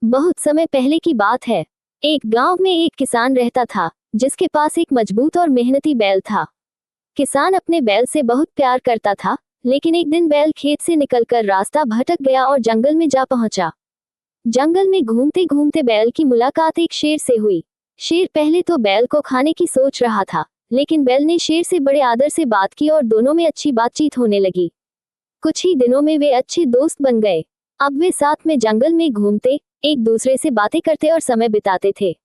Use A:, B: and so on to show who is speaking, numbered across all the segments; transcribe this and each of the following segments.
A: बहुत समय पहले की बात है। एक गांव में एक किसान रहता था, जिसके पास एक मजबूत और मेहनती बैल था। किसान अपने बैल से बहुत प्यार करता था, लेकिन एक दिन बैल खेत से निकलकर रास्ता भटक गया और जंगल में जा पहुंचा। जंगल में घूमते घूमते बैल की मुलाकात एक शेर से हुई। शेर पहले तो बैल को खाने की सोच रहा था, लेकिन बैल ने शेर से बड़े आदर से बात की और दोनों में अच्छी बातचीत होने लगी। कुछ ही दिनों में वे अच्छे दोस्त बन गए। अब वे साथ में जंगल में घूमते, एक दूसरे से बातें करते और समय बिताते थे।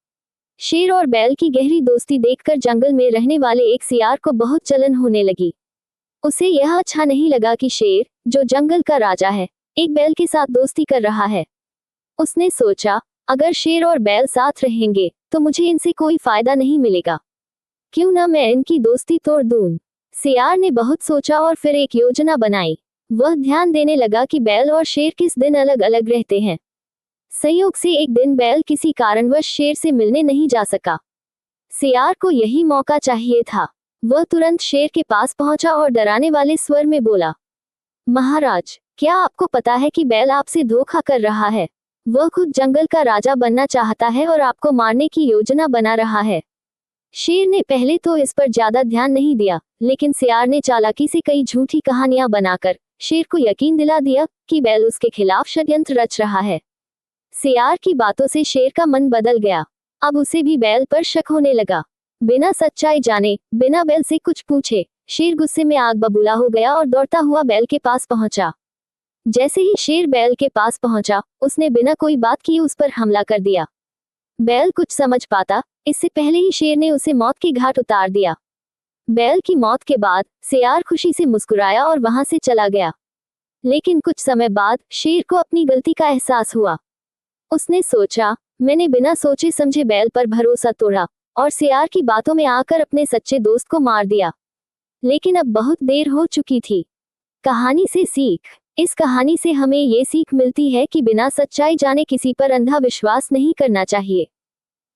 A: शेर और बैल की गहरी दोस्ती देखकर जंगल में रहने वाले एक सियार को बहुत जलन होने लगी। उसे यह अच्छा नहीं लगा कि शेर, जो जंगल का राजा है, एक बैल के साथ दोस्ती कर रहा है। उसने सोचा, अगर शेर और बैल साथ रहेंगे तो मुझे इनसे कोई फायदा नहीं मिलेगा। क्यों ना मैं इनकी दोस्ती तोड़ दूं। सियार ने बहुत सोचा और फिर एक योजना बनाई। वह ध्यान देने लगा कि बैल और शेर किस दिन अलग अलग रहते हैं। संयोग से एक दिन बैल किसी कारणवश शेर से मिलने नहीं जा सका। सियार को यही मौका चाहिए था। वह तुरंत शेर के पास पहुंचा और डराने वाले स्वर में बोला, महाराज, क्या आपको पता है कि बैल आपसे धोखा कर रहा है? वह खुद जंगल का राजा बनना चाहता है और आपको मारने की योजना बना रहा है। शेर ने पहले तो इस पर ज्यादा ध्यान नहीं दिया, लेकिन सियार ने चालाकी से कई झूठी कहानियां बनाकर शेर को यकीन दिला दिया कि बैल उसके खिलाफ षड्यंत्र रच रहा है। सियार की बातों से शेर का मन बदल गया। अब उसे भी बैल पर शक होने लगा। बिना सच्चाई जाने, बिना बैल से कुछ पूछे, शेर गुस्से में आग बबूला हो गया और दौड़ता हुआ बैल के पास पहुंचा। जैसे ही शेर बैल के पास पहुंचा, उसने बिना कोई बात किए उस पर हमला कर दिया। बैल कुछ समझ पाता, इससे पहले ही शेर ने उसे मौत के घाट उतार दिया। बैल की मौत के बाद सियार खुशी से मुस्कुराया और वहां से चला गया। लेकिन कुछ समय बाद शेर को अपनी गलती का एहसास हुआ। उसने सोचा, मैंने बिना सोचे समझे बैल पर भरोसा तोड़ा और सियार की बातों में आकर अपने सच्चे दोस्त को मार दिया। लेकिन अब बहुत देर हो चुकी थी। कहानी से सीख। इस कहानी से हमें ये सीख मिलती है कि बिना सच्चाई जाने किसी पर अंधा विश्वास नहीं करना चाहिए।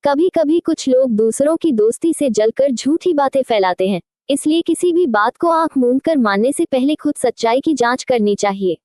A: कभी कभी कुछ लोग दूसरों की दोस्ती से जलकर झूठी बातें फैलाते हैं, इसलिए किसी भी बात को आंख मूंद कर मानने से पहले खुद सच्चाई की जांच करनी चाहिए।